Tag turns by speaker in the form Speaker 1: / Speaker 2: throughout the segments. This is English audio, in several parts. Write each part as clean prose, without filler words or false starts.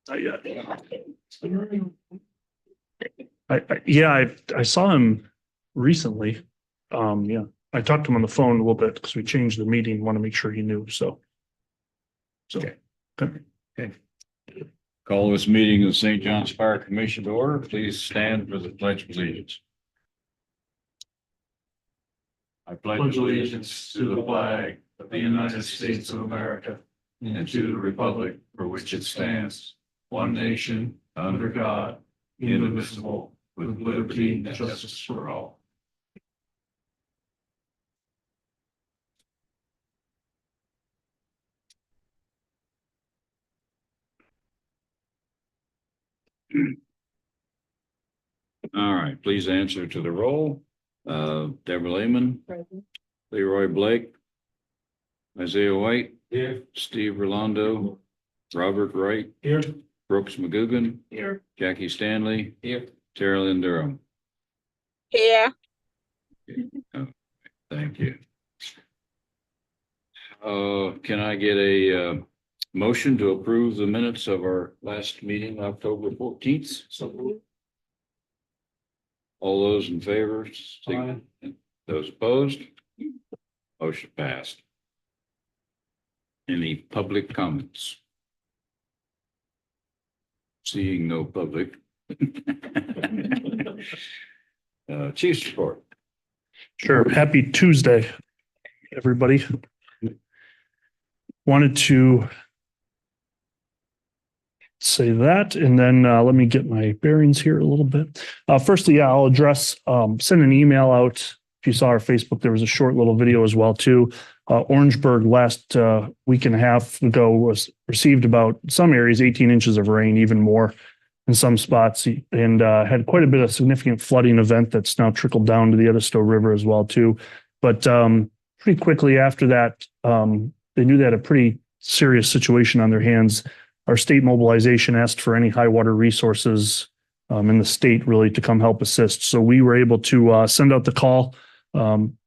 Speaker 1: I saw him recently. Yeah, I talked to him on the phone a little bit because we changed the meeting. Want to make sure he knew. Okay.
Speaker 2: Call this meeting of the St. John's Fire Commission to order. Please stand for the Pledge of Allegiance. I pledge allegiance to the flag of the United States of America and to the republic for which it stands, one nation, under God, indivisible, with liberty and justice for all. All right, please answer to the roll. Deborah Lehman. Present. Leroy Blake. Isaiah White. Here. Steve Rolando. Robert Wright. Here. Brooks McGugan. Here. Jackie Stanley. Here. Tara Lynn Durham.
Speaker 3: Here.
Speaker 2: Oh, thank you. Can I get a motion to approve the minutes of our last meeting, October 14th? So all those in favor? Aye. Those opposed? Motion passed. Any public comments? Seeing no public. Chief's report.
Speaker 1: Sure. Happy Tuesday, everybody. Wanted to say that, and then let me get my bearings here a little bit. Firstly, I'll address, send an email out. If you saw our Facebook, there was a short little video as well too. Orangeburg last week and a half ago was received about some areas 18 inches of rain, even more in some spots, and had quite a bit of significant flooding event that's now trickled down to the Edisto River as well too. But pretty quickly after that, they knew they had a pretty serious situation on their hands. Our state mobilization asked for any high water resources in the state really to come help assist. So we were able to send out the call.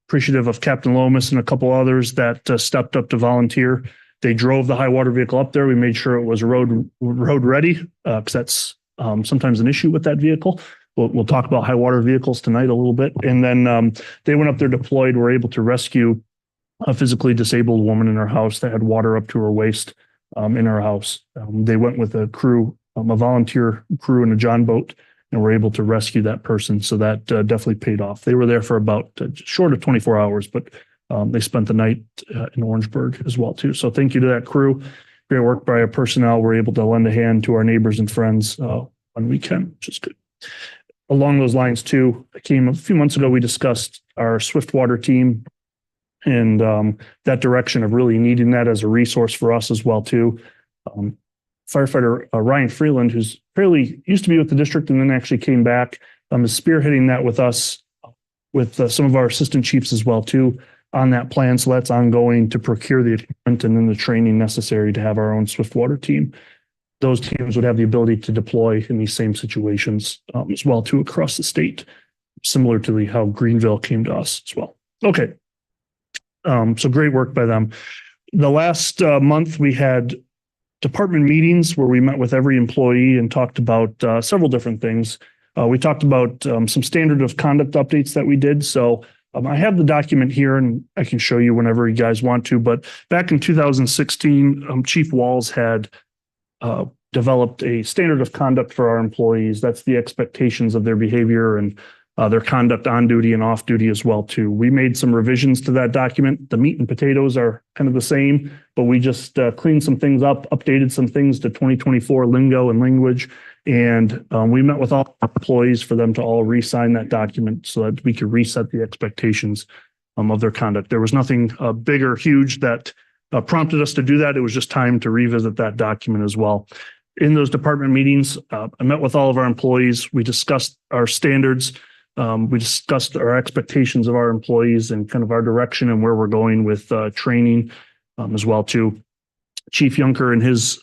Speaker 1: Appreciative of Captain Lomas and a couple others that stepped up to volunteer. They drove the high water vehicle up there. We made sure it was road ready because that's sometimes an issue with that vehicle. We'll talk about high water vehicles tonight a little bit. And then they went up there deployed, were able to rescue a physically disabled woman in her house that had water up to her waist in her house. They went with a crew, a volunteer crew in a John boat, and were able to rescue that person. So that definitely paid off. They were there for about short of 24 hours, but they spent the night in Orangeburg as well too. So thank you to that crew. Great work by our personnel. We're able to lend a hand to our neighbors and friends when we can, which is good. Along those lines too, I came a few months ago, we discussed our Swiftwater team and that direction of really needing that as a resource for us as well too. Firefighter Ryan Freeland, who's fairly used to be with the district and then actually came back, is spearheading that with us, with some of our assistant chiefs as well too on that plan. So that's ongoing to procure the equipment and then the training necessary to have our own Swiftwater team. Those teams would have the ability to deploy in these same situations as well too across the state, similar to how Greenville came to us as well. Okay. So great work by them. The last month we had department meetings where we met with every employee and talked about several different things. We talked about some standard of conduct updates that we did. So I have the document here and I can show you whenever you guys want to, but back in 2016, Chief Walls had developed a standard of conduct for our employees. That's the expectations of their behavior and their conduct on duty and off duty as well too. We made some revisions to that document. The meat and potatoes are kind of the same, but we just cleaned some things up, updated some things to 2024 lingo and language. And we met with all employees for them to all re-sign that document so that we could reset the expectations of their conduct. There was nothing big or huge that prompted us to do that. It was just time to revisit that document as well. In those department meetings, I met with all of our employees. We discussed our standards. We discussed our expectations of our employees and kind of our direction and where we're going with training as well too. Chief Junker and his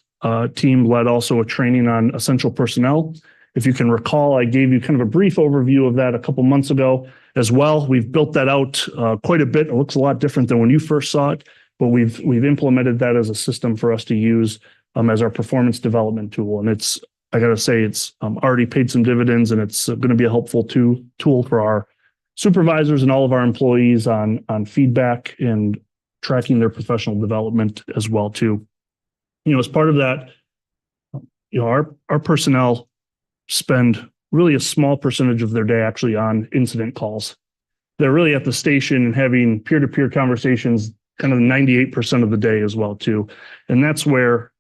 Speaker 1: team led also a training on essential personnel. If you can recall, I gave you kind of a brief overview of that a couple months ago as well. We've built that out quite a bit. It looks a lot different than when you first saw it, but we've implemented that as a system for us to use as our performance development tool. And I got to say, it's already paid some dividends, and it's going to be a helpful tool for our supervisors and all of our employees on feedback and tracking their professional development as well too. As part of that, our personnel spend really a small percentage of their day actually on incident calls. They're really at the station and having peer-to-peer conversations kind of 98% of the day as well too. And that's where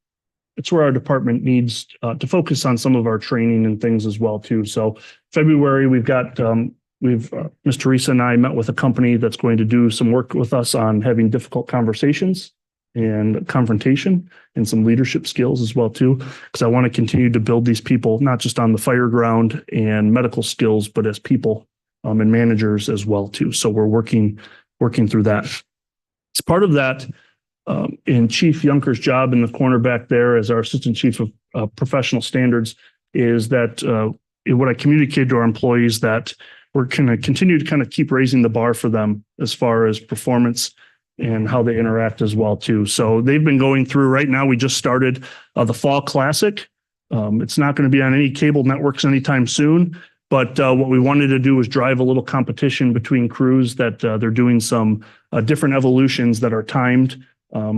Speaker 1: our department needs to focus on some of our training and things as well too. So February, we've got Ms. Teresa and I met with a company that's going to do some work with us on having difficult conversations and confrontation and some leadership skills as well too, because I want to continue to build these people, not just on the fire ground and medical skills, but as people and managers as well too. So we're working through that. As part of that, in Chief Yunker's job in the corner back there as our Assistant Chief of Professional Standards is that what I communicated to our employees that we're going to continue to kind of keep raising the bar for them as far as performance and how they interact as well too. So they've been going through right now. We just started the Fall Classic. It's not going to be on any cable networks anytime soon, but what we wanted to do was drive a little competition between crews that they're doing some different evolutions that are timed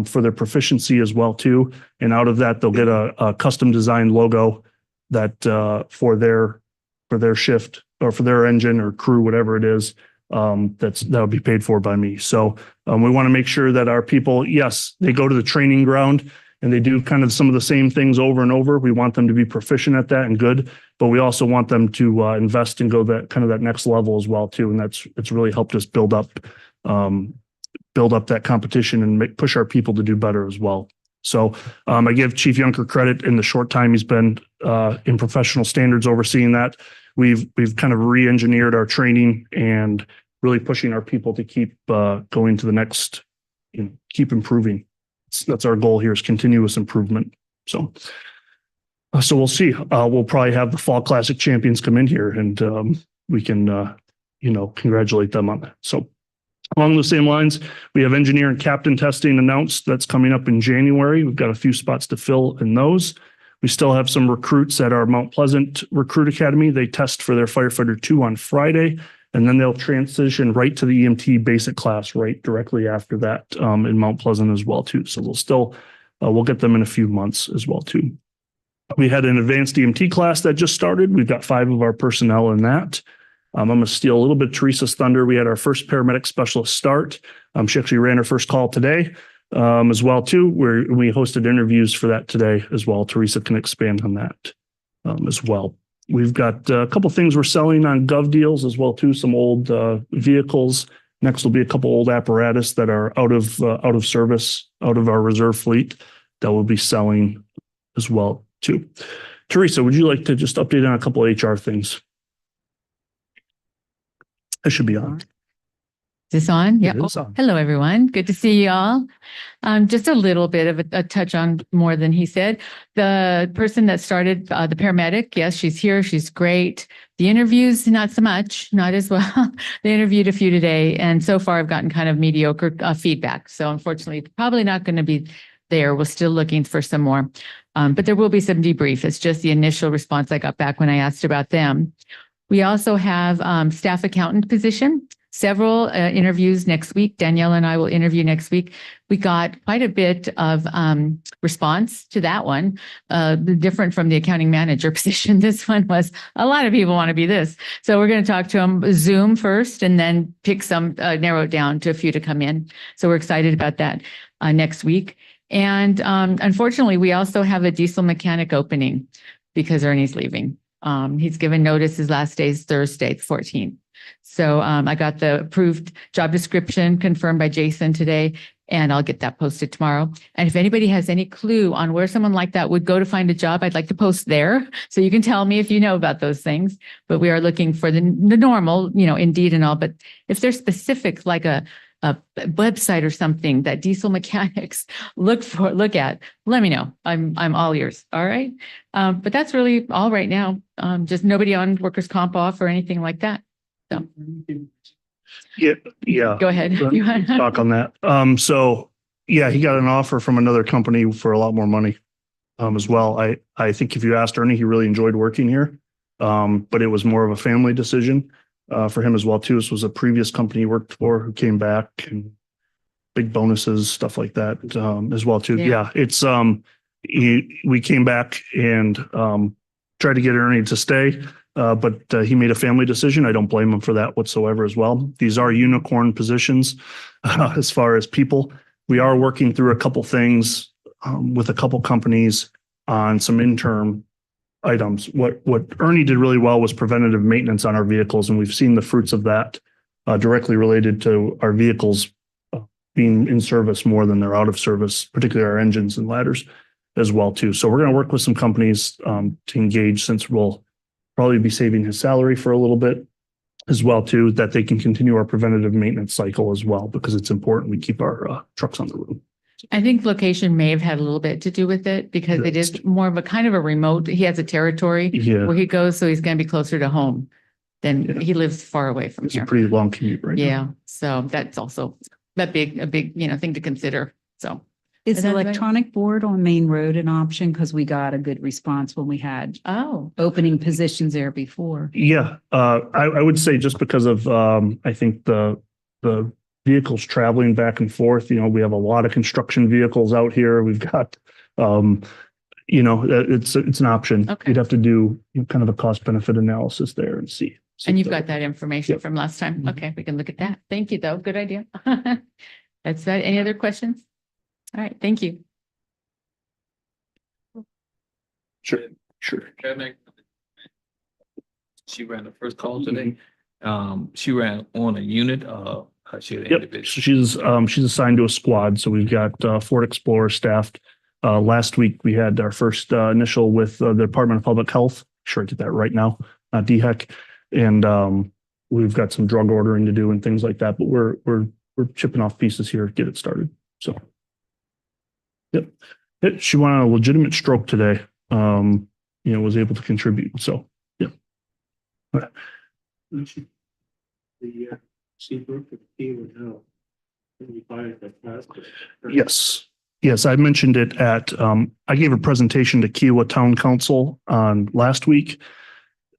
Speaker 1: for their proficiency as well too. And out of that, they'll get a custom designed logo that for their shift or for their engine or crew, whatever it is, that'll be paid for by me. So we want to make sure that our people, yes, they go to the training ground and they do kind of some of the same things over and over. We want them to be proficient at that and good, but we also want them to invest and go that next level as well too. And it's really helped us build up that competition and push our people to do better as well. So I give Chief Yunker credit in the short time he's been in professional standards overseeing that. We've kind of re-engineered our training and really pushing our people to keep going to the next, keep improving. That's our goal here is continuous improvement. So we'll see. We'll probably have the Fall Classic champions come in here and we can, congratulate them on that. So along those same lines, we have engineer and captain testing announced. That's coming up in January. We've got a few spots to fill in those. We still have some recruits at our Mount Pleasant Recruit Academy. They test for their Firefighter 2 on Friday, and then they'll transition right to the EMT basic class right directly after that in Mount Pleasant as well too. So we'll get them in a few months as well too. We had an advanced EMT class that just started. We've got 5 of our personnel in that. I'm going to steal a little bit of Teresa's thunder. We had our first paramedic specialist start. She actually ran her first call today as well too, where we hosted interviews for that today as well. Teresa can expand on that as well. We've got a couple things we're selling on Gov Deals as well too, some old vehicles. Next will be a couple old apparatus that are out of service, out of our reserve fleet that we'll be selling as well too. Teresa, would you like to just update on a couple of HR things? I should be on.
Speaker 4: Is this on? Yeah.
Speaker 1: It is on.
Speaker 4: Hello, everyone. Good to see you all. Just a little bit of a touch on more than he said. The person that started, the paramedic, yes, she's here. She's great. The interviews, not so much, not as well. They interviewed a few today, and so far I've gotten kind of mediocre feedback. So unfortunately, probably not going to be there. We're still looking for some more, but there will be some debrief. It's just the initial response I got back when I asked about them. We also have staff accountant position, several interviews next week. Danielle and I will interview next week. We got quite a bit of response to that one, different from the accounting manager position. This one was a lot of people want to be this. So we're going to talk to them Zoom first and then pick some, narrow it down to a few to come in. So we're excited about that next week. And unfortunately, we also have a diesel mechanic opening because Ernie's leaving. He's given notice. His last day is Thursday, the 14th. So I got the approved job description confirmed by Jason today, and I'll get that posted tomorrow. And if anybody has any clue on where someone like that would go to find a job, I'd like to post there. So you can tell me if you know about those things. But we are looking for the normal, Indeed and all. But if they're specific, like a website or something that diesel mechanics look at, let me know. I'm all ears. All right. But that's really all right now. Just nobody on workers' comp off or anything like that. So
Speaker 1: yeah.
Speaker 4: Go ahead.
Speaker 1: You talk on that. So yeah, he got an offer from another company for a lot more money. as well. I think if you asked Ernie, he really enjoyed working here. But it was more of a family decision for him as well too. This was a previous company he worked for who came back, and big bonuses, stuff like that as well too.
Speaker 4: Yeah.
Speaker 1: Yeah, it's we came back and tried to get Ernie to stay, but he made a family decision. I don't blame him for that whatsoever as well. These are unicorn positions as far as people. We are working through a couple things with a couple companies on some interim items. What Ernie did really well was preventative maintenance on our vehicles, and we've seen the fruits of that directly related to our vehicles being in service more than they're out of service, particularly our engines and ladders as well too. So we're going to work with some companies to engage, since we'll probably be saving his salary for a little bit as well too, that they can continue our preventative maintenance cycle as well, because it's important we keep our trucks on the road.
Speaker 4: I think location may have had a little bit to do with it, because it is more of a kind of a remote, he has a territory where he goes, so he's going to be closer to home than he lives far away from
Speaker 1: It's
Speaker 4: here.
Speaker 1: a pretty long commute right now.
Speaker 4: Yeah, so that's also a big, thing to consider. So
Speaker 5: Is
Speaker 4: Is that right?
Speaker 5: electronic board on Main Road an option? Because we got a good response when we had opening positions there before.
Speaker 1: Yeah, I would say just because of I think the vehicles traveling back and forth. We have a lot of construction vehicles out here. We've got it's an option.
Speaker 4: Okay.
Speaker 1: You'd have to do kind of a cost benefit analysis there and see.
Speaker 4: And
Speaker 1: if
Speaker 4: you've got that information
Speaker 1: Yep.
Speaker 4: from last time.
Speaker 1: Mhm.
Speaker 4: Okay, we can look at that. Thank you, though. Good idea. That's that. Any other questions? All right, thank you.
Speaker 1: Sure.
Speaker 6: Can I make- She ran the first call today. She ran on a unit, she had an
Speaker 1: Yep.
Speaker 6: individual.
Speaker 1: So she's assigned to a squad. So we've got Ford Explorer staffed. Last week we had our first initial with the Department of Public Health. Sure, I did that right now, not DHEC, and we've got some drug ordering to do and things like that. But we're chipping off pieces here to get it started. So, yep. She went on a legitimate stroke today. Was able to contribute. So, yep. Yes, I mentioned it at, I gave a presentation to Kiowa Town Council on last week.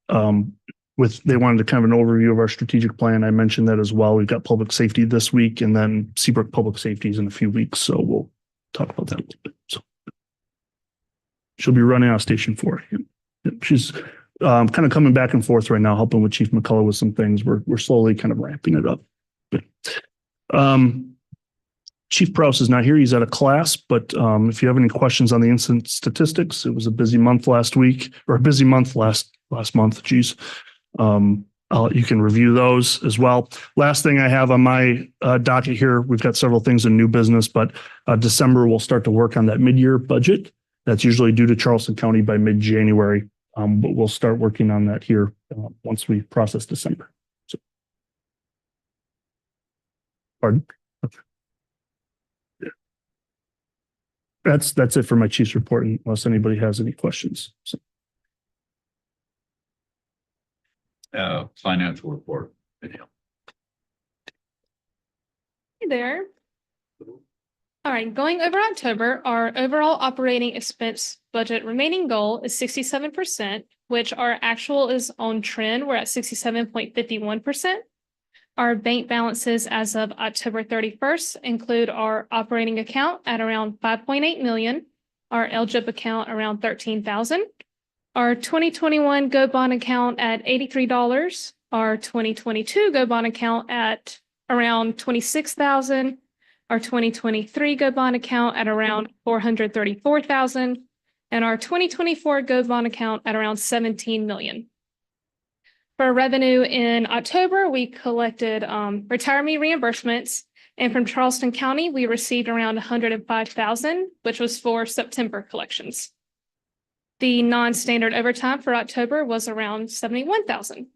Speaker 1: They wanted kind of an overview of our strategic plan. I mentioned that as well. We've got public safety this week, and then Seabrook Public Safety is in a few weeks. So we'll talk about that a little bit. So she'll be running out of Station 4. Yep. She's kind of coming back and forth right now, helping with Chief McCullough with some things. We're slowly kind of ramping it up. Chief Prowse is not here. He's at a class, but if you have any questions on the incident statistics, it was a busy month last week, or a busy month last month. Geez. You can review those as well. Last thing I have on my docket here, we've got several things in new business, but December we'll start to work on that mid-year budget. That's usually due to Charleston County by mid-January, but we'll start working on that here once we process December. So, pardon? Okay. Yeah. That's it for my chief's report, unless anybody has any questions. So.
Speaker 2: Financial report.
Speaker 7: Hey there. All right, going over October, our overall operating expense budget remaining goal is 67%, which our actual is on trend. We're at 67.51%. Our bank balances as of October 31st include our operating account at around 5.8 million, our LGIP account around 13,000, our 2021 Go Bond account at $83, our 2022 Go Bond account at around 26,000, our 2023 Go Bond account at around 434,000, and our 2024 Go Bond account at around 17 million. For revenue in October, we collected retirement reimbursements, and from Charleston County, we received around 105,000, which was for September collections. The non-standard overtime for October was around 71,000.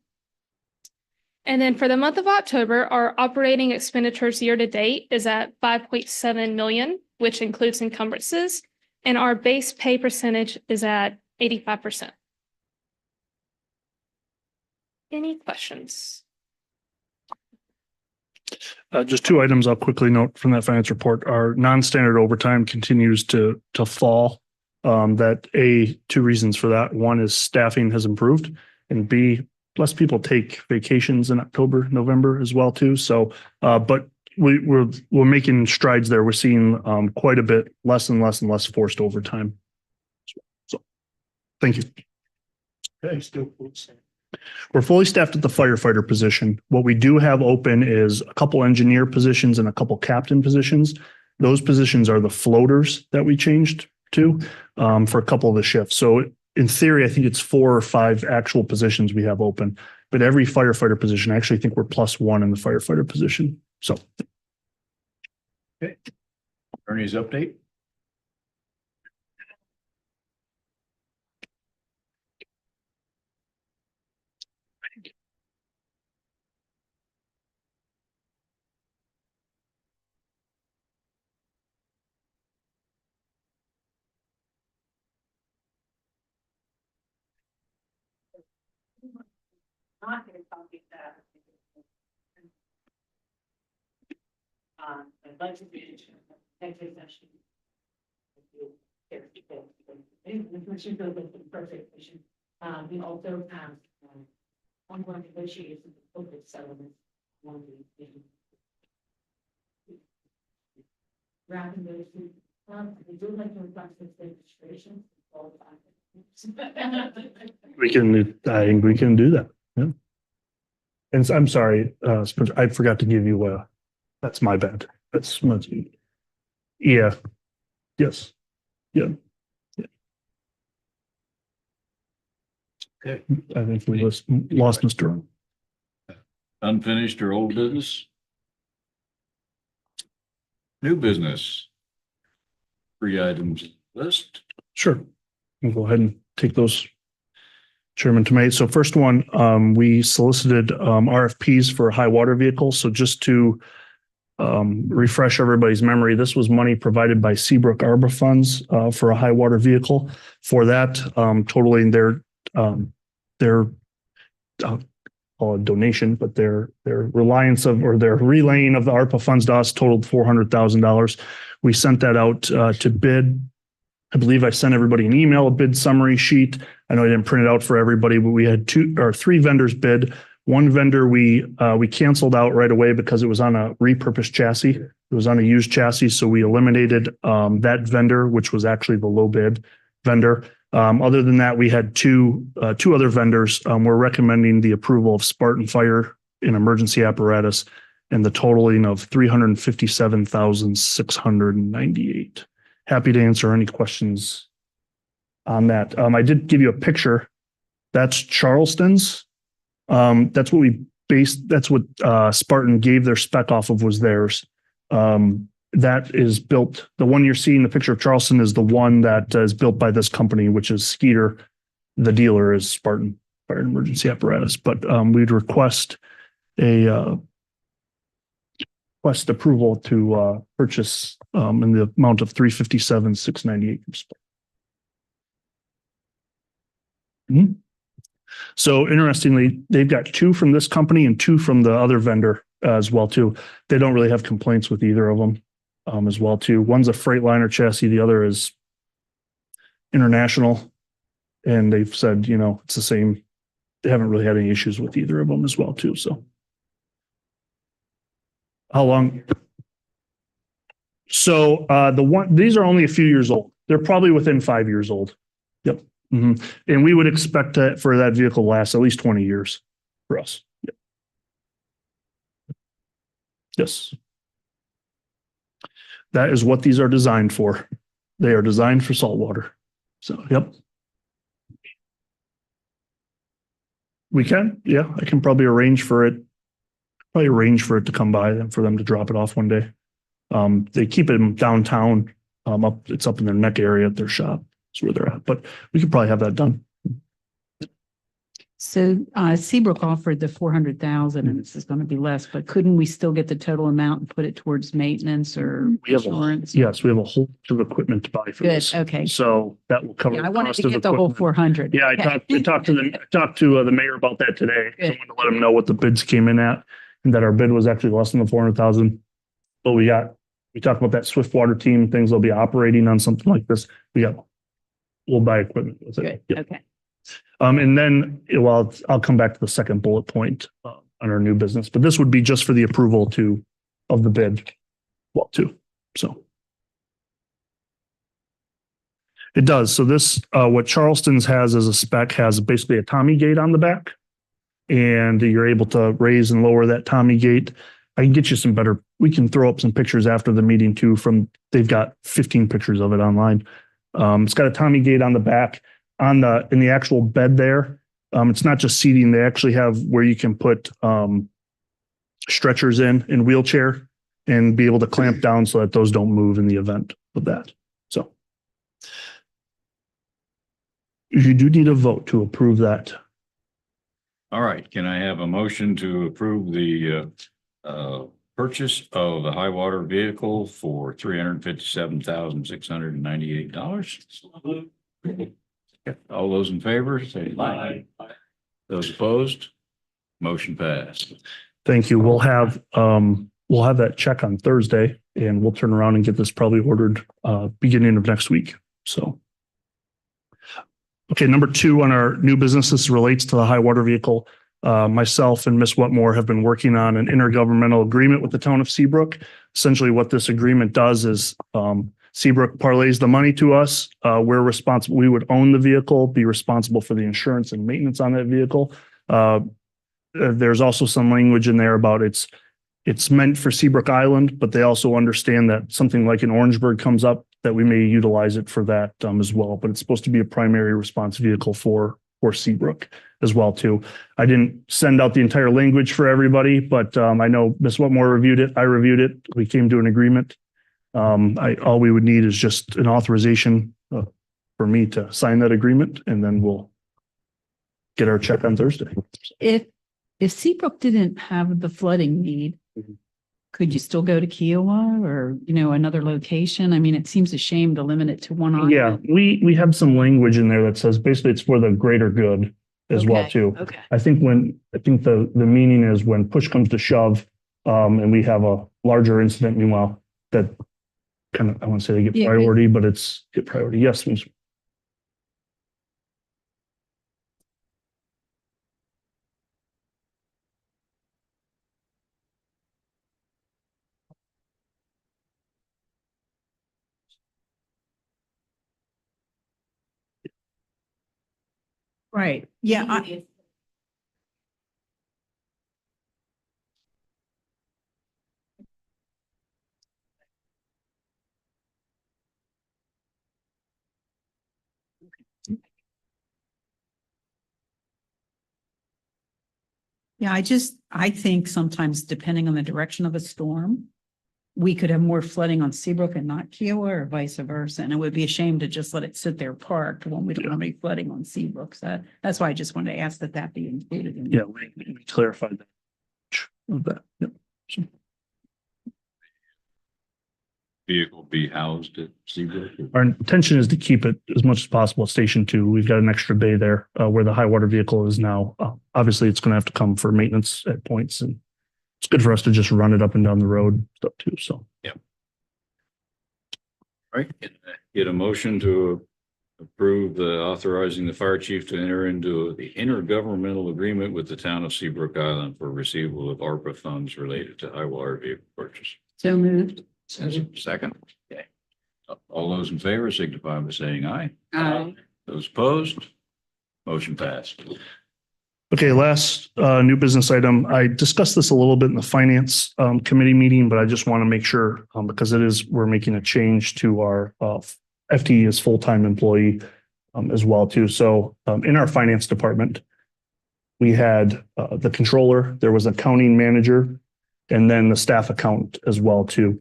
Speaker 7: And then for the month of October, our operating expenditures year to date is at 5.7 million, which includes encumbrances, and our base pay percentage is at 85%. Any questions?
Speaker 1: Just two items I'll quickly note from that finance report. Our non-standard overtime continues to fall That two reasons for that. One is staffing has improved, and B, less people take vacations in October, November as well too. So, but we're making strides there. We're seeing quite a bit less and less forced overtime. So, thank you. Okay, still we're fully staffed at the firefighter position. What we do have open is a couple engineer positions and a couple captain positions. Those positions are the floaters that we changed to for a couple of the shifts. So in theory, I think it's 4 or 5 actual positions we have open, but every firefighter position, I actually think we're +1 in the firefighter position. So.
Speaker 2: Okay. Attorney's update.
Speaker 8: I'd like to be executive session. Perfect. We also have ongoing negotiations with COVID settlements. Rather than we do like to request this registration.
Speaker 1: I think we can do that. Yeah. And I'm sorry, Spencer, I forgot to give you that's my bad. That's much. Yeah. Yes. Yeah.
Speaker 2: Okay.
Speaker 1: I think we lost Mr.
Speaker 2: Unfinished or old business? New business. 3 items list.
Speaker 1: Sure. We'll go ahead and take those, Chairman Tomei. So first one, we solicited RFPs for high water vehicles. So just to refresh everybody's memory, this was money provided by Seabrook ARPA funds for a high water vehicle. For that, totaling their call it donation, but their reliance of or their relaying of the ARPA funds to us totaled $400,000. We sent that out to bid. I believe I sent everybody an email, a bid summary sheet. I know I didn't print it out for everybody, but we had 2 or 3 vendors bid. One vendor we canceled out right away because it was on a repurposed chassis. It was on a used chassis, so we eliminated that vendor, which was actually the low bid vendor. Other than that, we had two other vendors. We're recommending the approval of Spartan Fire in emergency apparatus and the totaling of $357,698. Happy to answer any questions on that. I did give you a picture. That's Charleston's. That's what Spartan gave their spec off of was theirs. That is built. The one you're seeing, the picture of Charleston, is the one that is built by this company, which is Skeeter. The dealer is Spartan Fire and Emergency Apparatus. But we'd request approval to purchase in the amount of $357,698. Mm-hmm. So interestingly, they've got 2 from this company and 2 from the other vendor as well too. They don't really have complaints with either of them as well too. One's a Freightliner chassis, the other is International, and they've said it's the same. They haven't really had any issues with either of them as well too. So how long? So these are only a few years old. They're probably within 5 years old. Yep. Mm-hmm. And we would expect for that vehicle to last at least 20 years for us. Yep. Yes. That is what these are designed for. They are designed for saltwater. So, yep. We can. Yeah, I can probably arrange for it to come by and for them to drop it off one day. They keep it downtown. It's up in their neck area at their shop. That's where they're at, but we could probably have that done.
Speaker 5: So Seabrook offered the 400,000 and this is going to be less, but couldn't we still get the total amount and put it towards maintenance or insurance?
Speaker 1: Yes, we have a whole bunch of equipment to buy for
Speaker 5: Good.
Speaker 1: this.
Speaker 5: Okay.
Speaker 1: So that will cover.
Speaker 5: Yeah,
Speaker 1: the
Speaker 5: I wanted
Speaker 1: cost
Speaker 5: to
Speaker 1: of
Speaker 5: get the whole
Speaker 1: equipment.
Speaker 5: 400.
Speaker 1: Yeah,
Speaker 5: Okay.
Speaker 1: I talked to the mayor about that today. So I wanted to let him know what the bids came in at, and that our bid was actually less than the 400,000. But we talked about that swift water team, things they'll be operating on something like this. We got we'll buy equipment with
Speaker 5: Good,
Speaker 1: it. Yeah.
Speaker 5: okay.
Speaker 1: And then, well, I'll come back to the second bullet point on our new business, but this would be just for the approval of the bid. Well, too, so. It does. So this, what Charleston's has as a spec has basically a Tommy gate on the back. And you're able to raise and lower that Tommy gate. I can get you some better, we can throw up some pictures after the meeting too they've got 15 pictures of it online. It's got a Tommy gate on the back in the actual bed there. It's not just seating. They actually have where you can put, stretchers in wheelchair and be able to clamp down so that those don't move in the event of that. So. You do need a vote to approve that.
Speaker 2: All right, can I have a motion to approve the purchase of the high water vehicle for $357,698? All those in favor, say aye. Those opposed? Motion passed.
Speaker 1: Thank you. We'll have that check on Thursday and we'll turn around and get this probably ordered beginning of next week. So. Okay, number 2 on our new business, this relates to the high water vehicle. Myself and Ms. Whatmore have been working on an intergovernmental agreement with the town of Seabrook. Essentially what this agreement does is Seabrook parlays the money to us. We're responsible. We would own the vehicle, be responsible for the insurance and maintenance on that vehicle. There's also some language in there about it's meant for Seabrook Island, but they also understand that something like an Orangeburg comes up that we may utilize it for that as well. But it's supposed to be a primary response vehicle for Seabrook as well too. I didn't send out the entire language for everybody, but I know Ms. Whatmore reviewed it. I reviewed it. We came to an agreement. All we would need is just an authorization for me to sign that agreement, and then we'll get our check on Thursday.
Speaker 5: If Seabrook didn't have the flooding need, could you still go to Kiowa or, another location? I mean, it seems a shame to limit it to one island.
Speaker 1: Yeah, we have some language in there that says basically it's for the greater good as well too.
Speaker 5: Okay.
Speaker 1: I think the meaning is when push comes to shove, and we have a larger incident, meanwhile, that kind of, I want to say they get priority, but it's get priority. Yes, Ms.
Speaker 5: Right. Yeah. Yeah, I think sometimes depending on the direction of a storm, we could have more flooding on Seabrook and not Kiowa or vice versa. And it would be a shame to just let it sit there parked when we don't have any flooding on Seabrook. So that's why I just wanted to ask that be included in.
Speaker 1: Yeah, we clarified that. Yep. So,
Speaker 2: Vehicle be housed at Seabrook?
Speaker 1: our intention is to keep it as much as possible at Station 2. We've got an extra bay there where the high water vehicle is now. Obviously, it's going to have to come for maintenance at points, and it's good for us to just run it up and down the road stuff too. So,
Speaker 2: Yep. All right, get a motion to approve authorizing the fire chief to enter into the intergovernmental agreement with the town of Seabrook Island for receivable of ARPA funds related to high water vehicle purchase.
Speaker 5: So moved.
Speaker 2: Second. Okay. All those in favor signify by saying aye.
Speaker 5: Aye.
Speaker 2: Those opposed? Motion passed.
Speaker 1: okay, last new business item. I discussed this a little bit in the finance committee meeting, but I just want to make sure because we're making a change to our FTE as full-time employee as well too. So in our finance department, we had the controller, there was an accounting manager, and then the staff accountant as well too.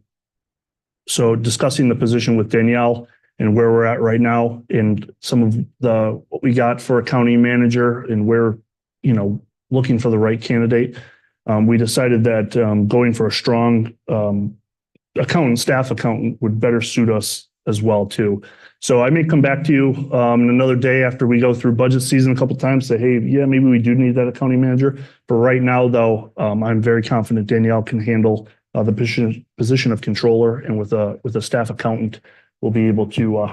Speaker 1: So discussing the position with Danielle and where we're at right now and some of what we got for accounting manager and where, looking for the right candidate, we decided that going for a strong staff accountant would better suit us as well too. So I may come back to you in another day after we go through budget season a couple of times, say, hey, yeah, maybe we do need that accounting manager. But right now, though, I'm very confident Danielle can handle the position of controller, and with a staff accountant, we'll be able to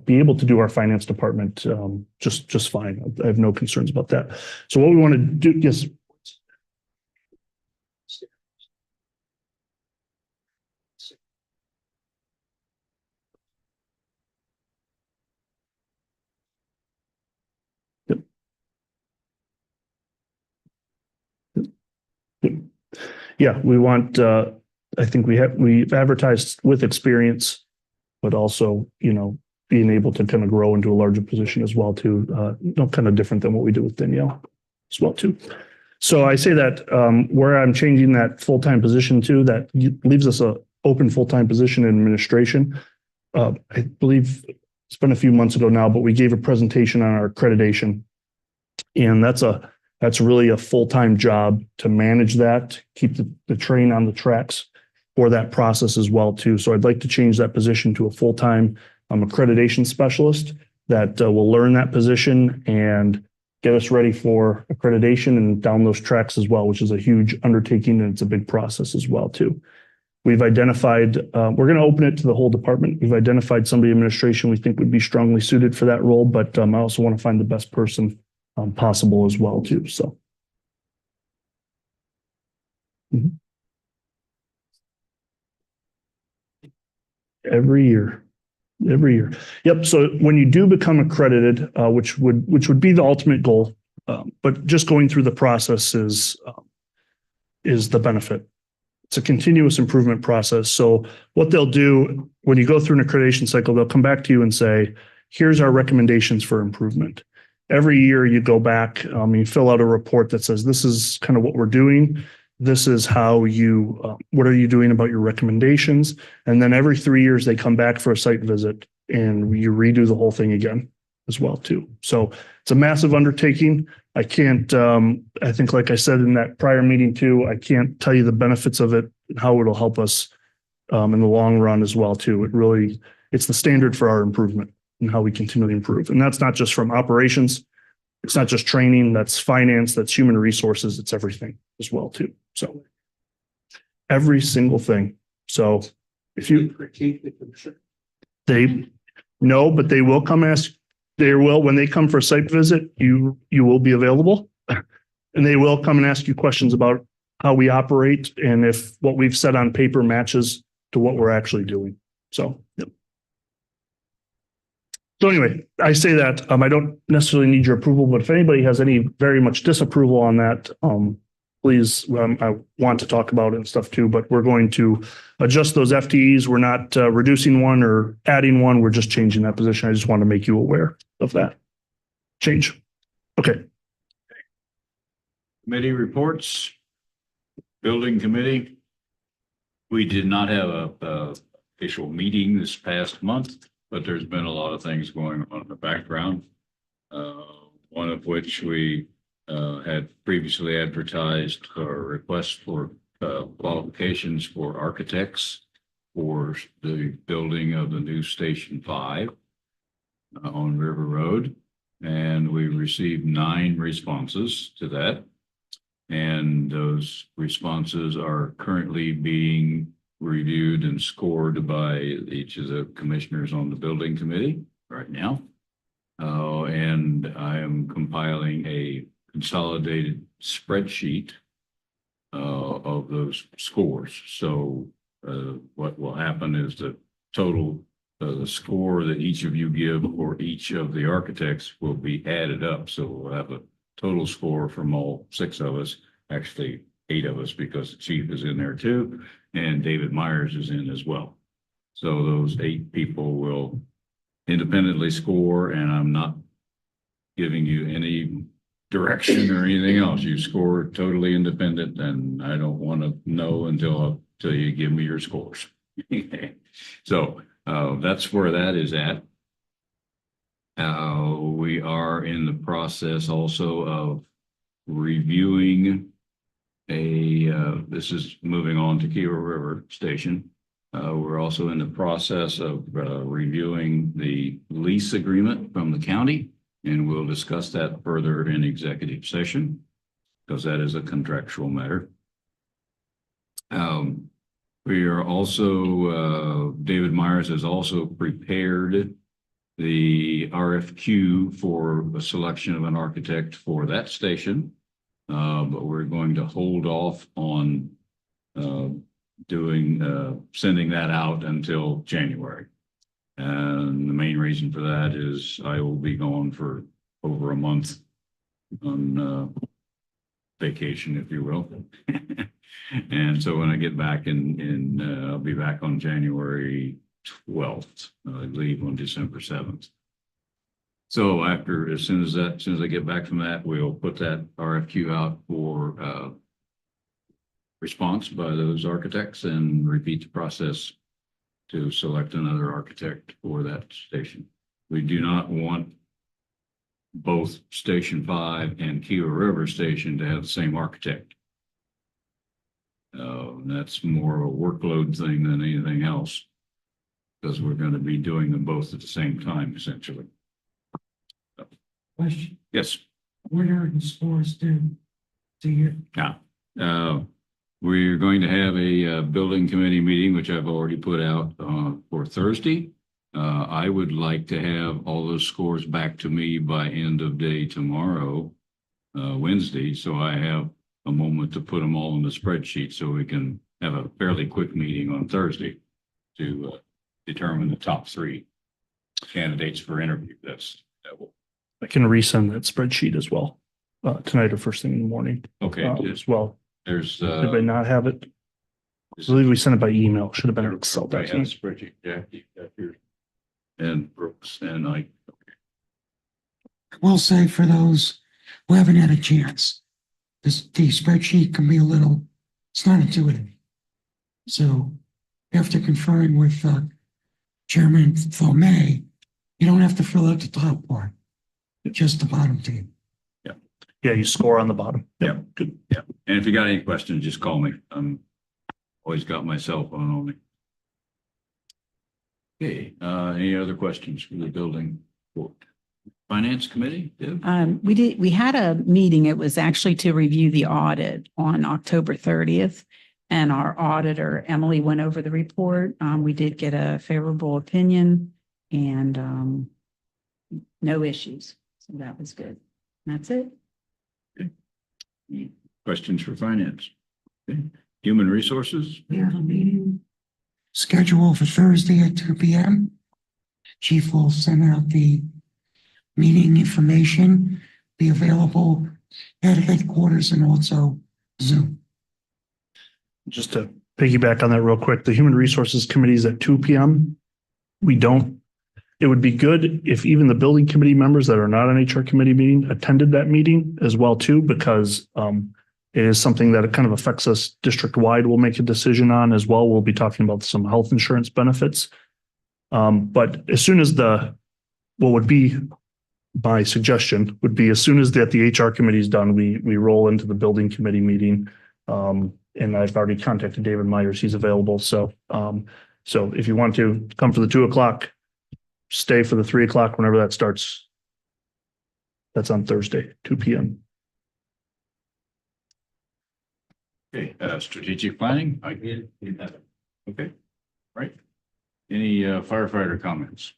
Speaker 1: be able to do our finance department just fine. I have no concerns about that. So what we want to do, yes. Yep. Yep. Yeah, we want, I think we've advertised with experience, but also, being able to kind of grow into a larger position as well too, kind of different than what we do with Danielle as well too. So I say that where I'm changing that full-time position to, that leaves us a open full-time position in administration. I believe it's been a few months ago now, but we gave a presentation on our accreditation, and that's really a full-time job to manage that, keep the train on the tracks for that process as well too. So I'd like to change that position to a full-time accreditation specialist that will learn that position and get us ready for accreditation and down those tracks as well, which is a huge undertaking, and it's a big process as well too. We've identified, we're going to open it to the whole department. We've identified somebody in administration we think would be strongly suited for that role, but I also want to find the best person possible as well too. So. Mhm. Every year. Yep. So when you do become accredited, which would be the ultimate goal, but just going through the process is the benefit. It's a continuous improvement process. So what they'll do when you go through an accreditation cycle, they'll come back to you and say, here's our recommendations for improvement. Every year you go back, you fill out a report that says, this is kind of what we're doing. This is how what are you doing about your recommendations? And then every 3 years they come back for a site visit and you redo the whole thing again as well too. So it's a massive undertaking. I can't, I think, like I said in that prior meeting too, I can't tell you the benefits of it and how it'll help us in the long run as well too. It's the standard for our improvement and how we continually improve. And that's not just from operations. It's not just training, that's finance, that's human resources, it's everything as well too. So every single thing. So if you critique the commission, but they will come ask, when they come for a site visit, you will be available and they will come and ask you questions about how we operate and if what we've said on paper matches to what we're actually doing. So, yep. So anyway, I say that I don't necessarily need your approval, but if anybody has any very much disapproval on that, please, I want to talk about it and stuff too, but we're going to adjust those FTEs. We're not reducing one or adding one. We're just changing that position. I just want to make you aware of that change. Okay.
Speaker 2: Committee reports, building committee. We did not have a official meeting this past month, but there's been a lot of things going on in the background. One of which we had previously advertised a request for qualifications for architects for the building of the new Station 5 on River Road. And we received 9 responses to that. And those responses are currently being reviewed and scored by each of the commissioners on the building committee right now. And I am compiling a consolidated spreadsheet of those scores. So what will happen is the total score that each of you give for each of the architects will be added up. So we'll have a total score from all 6 of us, actually 8 of us, because the chief is in there too, and David Myers is in as well. So those 8 people will independently score, and I'm not giving you any direction or anything else. You score totally independent, and I don't want to know until you give me your scores. So that's where that is at. We are in the process also of reviewing this is moving on to Kiowa River Station. We're also in the process of reviewing the lease agreement from the county, and we'll discuss that further in executive session because that is a contractual matter. We are also, David Myers has also prepared the RFQ for a selection of an architect for that station. But we're going to hold off on sending that out until January. And the main reason for that is I will be gone for over a month on vacation, if you will. And so when I get back I'll be back on January 12th. I leave on December 7th. So as soon as I get back from that, we'll put that RFQ out for response by those architects and repeat the process to select another architect for that station. We do not want both Station 5 and Kiowa River Station to have the same architect. That's more of a workload thing than anything else, because we're going to be doing them both at the same time, essentially.
Speaker 9: Question,
Speaker 2: Yes.
Speaker 9: what are the scores due to you?
Speaker 2: We're going to have a building committee meeting, which I've already put out for Thursday. I would like to have all those scores back to me by end of day tomorrow, Wednesday, so I have a moment to put them all in the spreadsheet so we can have a fairly quick meeting on Thursday to determine the top 3 candidates for interview.
Speaker 1: I can resend that spreadsheet as well, tonight or first thing in the morning,
Speaker 2: Okay.
Speaker 1: as well.
Speaker 2: There's
Speaker 1: Did I not have it? I believe we sent it by email. Should have been an Excel
Speaker 2: I have a
Speaker 1: document.
Speaker 2: spreadsheet, Jackie, here. And Brooks and I.
Speaker 9: I will say for those who haven't had a chance, the spreadsheet can be it's not intuitive. So after conferring with Chairman Thomé, you don't have to fill out the top part, just the bottom two.
Speaker 1: Yeah, you score on the bottom.
Speaker 2: Yeah.
Speaker 1: Good.
Speaker 2: Yeah. And if you got any questions, just call me. Always got my cell phone on me. Okay, any other questions for the building board? Finance committee? Deb?
Speaker 5: We had a meeting. It was actually to review the audit on October 30th. And our auditor, Emily, went over the report. We did get a favorable opinion and no issues. So that was good. That's it.
Speaker 2: Questions for finance? Okay. Human resources?
Speaker 9: We have a meeting scheduled for Thursday at 2 p.m. Chief will send out the meeting information, be available at headquarters and also Zoom.
Speaker 1: Just to piggyback on that real quick, the Human Resources Committee is at 2 p.m. It would be good if even the building committee members that are not on HR committee meeting attended that meeting as well too, because it is something that kind of affects us district wide. We'll make a decision on as well. We'll be talking about some health insurance benefits. But as soon as what would be my suggestion would be as soon as the HR committee is done, we roll into the building committee meeting. And I've already contacted David Myers. He's available. So if you want to come for the 2 o'clock, stay for the 3 o'clock, whenever that starts. That's on Thursday, 2 p.m.
Speaker 2: Okay, strategic planning? I get it. Okay, right. Any firefighter comments?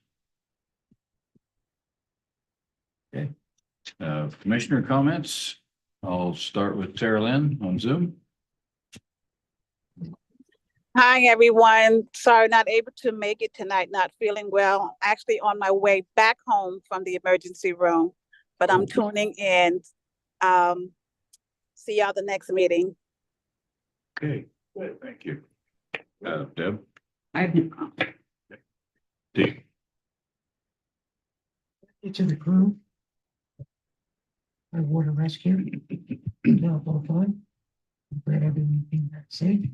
Speaker 2: Okay, commissioner comments? I'll start with Tara Lynn on Zoom.
Speaker 3: Hi, everyone. Sorry, not able to make it tonight, not feeling well. Actually on my way back home from the emergency room, but I'm tuning in. See y'all the next meeting.
Speaker 2: Okay, good, thank you. Deb?
Speaker 5: I have no comment.
Speaker 2: Dick?
Speaker 9: To the crew. My water rescue. Now, all fine. I'm glad everyone came back safe.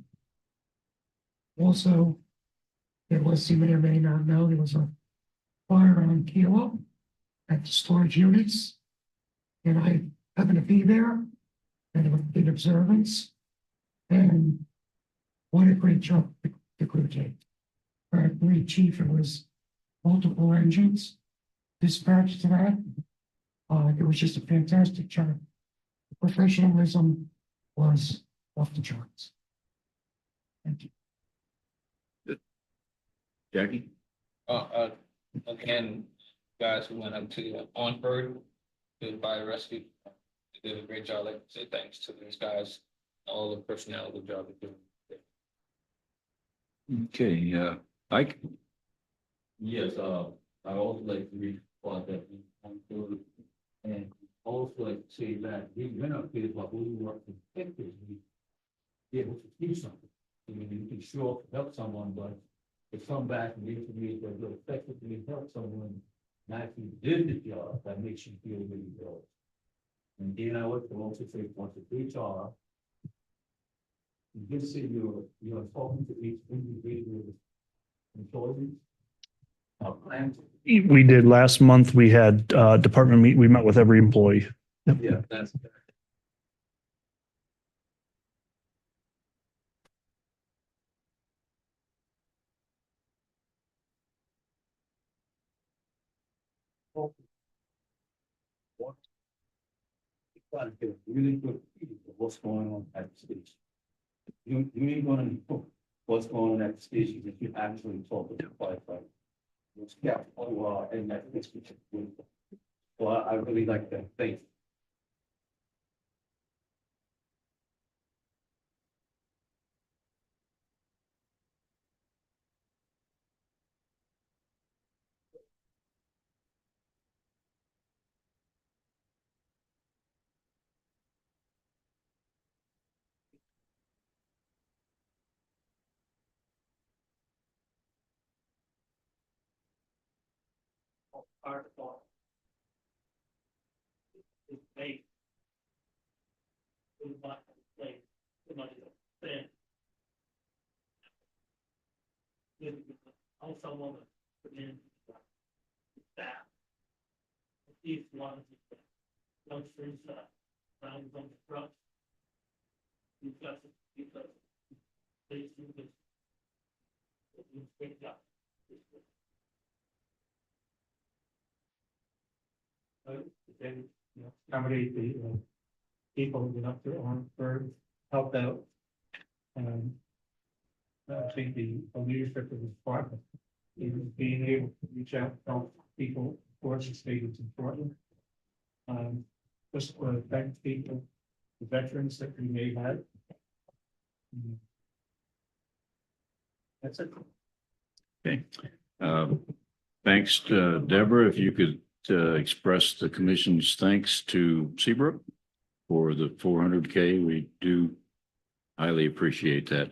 Speaker 9: Also, there was, you may or may not know, there was a fire on Kiowa at the storage units. And I happened to be there and it was a big observance. And what a great job the crew did. I agree, Chief, it was multiple engines dispatched to that. It was just a fantastic job. The professionalism was off the charts. Thank you.
Speaker 2: Jackie?
Speaker 6: Again, guys who went up to Onford, to the fire rescue. They did a great job. Like to say thanks to these guys, all the personnel, the job they're doing.
Speaker 2: Okay, Ike,
Speaker 10: Yes, I also like to report that and also like to say that we went up here, but we work effectively. Be able to do something. I mean, you can show up, help someone, but to come back and be that you effectively help someone and actually did the job, that makes you feel really good. And then I would also say, once the HR, you just say you're talking to each individual employee. Plan.
Speaker 1: We did last month. We had department meet. We met with every employee.
Speaker 10: Yeah, that's. Try to get a really good feel of what's going on at the station. You ain't gonna know what's going on at the station if you actually talk to the firefighter. It's kept and that it's. So I really like that. Thanks. Also want to put in staff. These ones, youngsters, around on the front. You've got to, they do this. Great job. Then, accommodate the people who went up to Orangeburg, helped out. I think the leadership of the department, is being able to reach out, help people, of course, the state is important. Just thank people, the veterans that we may have. That's it.
Speaker 2: okay. Thanks to Deborah. If you could express the commission's thanks to Seabrook for the 400K, we do highly appreciate that.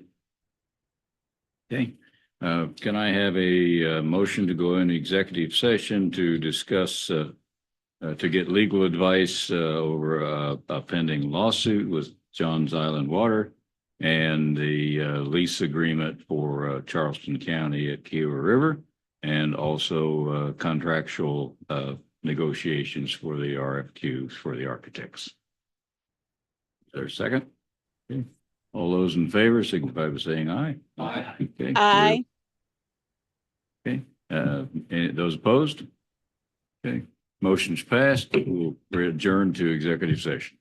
Speaker 2: Okay, can I have a motion to go into executive session to discuss, to get legal advice over a pending lawsuit with Johns Island Water and the lease agreement for Charleston County at Kiowa River, and also contractual negotiations for the RFQs for the architects. Is there a second? Okay. All those in favor signify by saying aye.
Speaker 10: Aye.
Speaker 2: Okay.
Speaker 3: Aye.
Speaker 2: Okay, any those opposed? Okay, motion's passed. We'll adjourn to executive session.